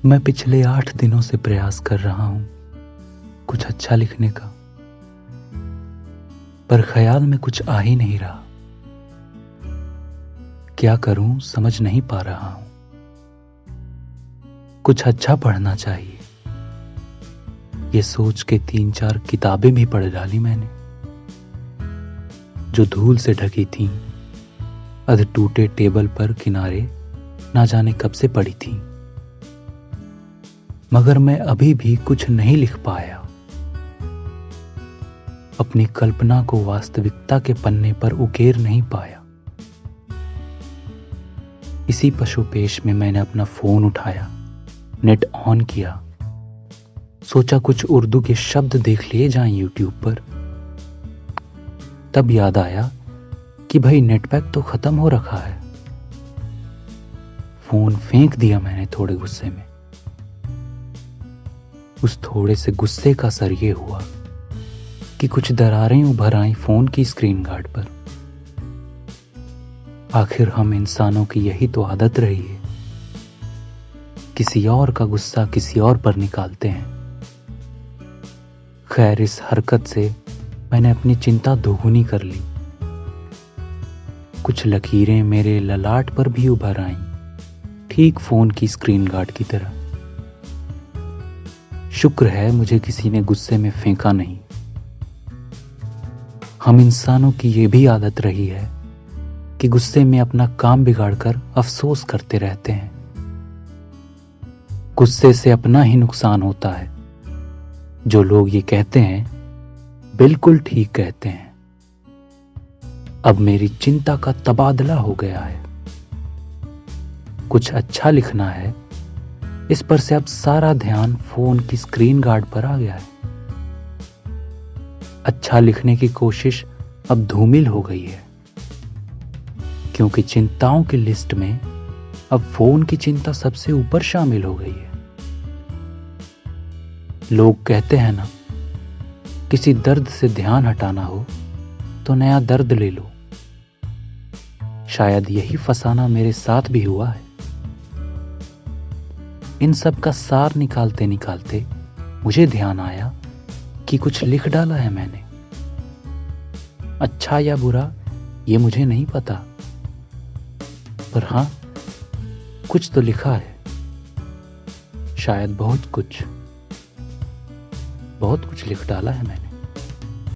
मैं पिछले 8 दिनों से प्रयास कर रहा हूं कुछ अच्छा लिखने का, पर ख्याल में कुछ आ ही नहीं रहा। क्या करूं समझ नहीं पा रहा हूं। कुछ अच्छा पढ़ना चाहिए, ये सोच के 3-4 किताबें भी पढ़ डाली मैंने, जो धूल से ढकी थीं, अध टूटे टेबल पर किनारे ना जाने कब से पड़ी थीं। मगर मैं अभी भी कुछ नहीं लिख पाया। अपनी कल्पना को वास्तविकता के पन्ने पर उकेर नहीं पाया। इसी पशुपेश में मैंने अपना फोन उठाया, नेट ऑन किया, सोचा कुछ उर्दू के शब्द देख लिए जाएं यूट्यूब पर। तब याद आया कि भाई नेट पैक तो खत्म हो रखा है। फोन फेंक दिया मैंने थोड़े गुस्से में। उस थोड़े से गुस्से का असर ये हुआ कि कुछ दरारें उभर आईं फोन की स्क्रीन गार्ड पर। आखिर हम इंसानों की यही तो आदत रही है, किसी और का गुस्सा किसी और पर निकालते हैं। खैर, इस हरकत से मैंने अपनी चिंता दोगुनी कर ली। कुछ लकीरें मेरे ललाट पर भी उभर आईं, ठीक फोन की स्क्रीन गार्ड की तरह। शुक्र है मुझे किसी ने गुस्से में फेंका नहीं। हम इंसानों की ये भी आदत रही है कि गुस्से में अपना काम बिगाड़कर अफसोस करते रहते हैं। गुस्से से अपना ही नुकसान होता है। जो लोग ये कहते हैं बिल्कुल ठीक कहते हैं। अब मेरी चिंता का तबादला हो गया है। कुछ अच्छा लिखना है, इस पर से अब सारा ध्यान फोन की स्क्रीन गार्ड पर आ गया है। अच्छा लिखने की कोशिश अब धूमिल हो गई है, क्योंकि चिंताओं की लिस्ट में अब फोन की चिंता सबसे ऊपर शामिल हो गई है। लोग कहते हैं ना, किसी दर्द से ध्यान हटाना हो तो नया दर्द ले लो। शायद यही फसाना मेरे साथ भी हुआ है। इन सब का सार निकालते निकालते मुझे ध्यान आया कि कुछ लिख डाला है मैंने। अच्छा या बुरा ये मुझे नहीं पता, पर हाँ, कुछ तो लिखा है। शायद बहुत कुछ लिख डाला है मैंने।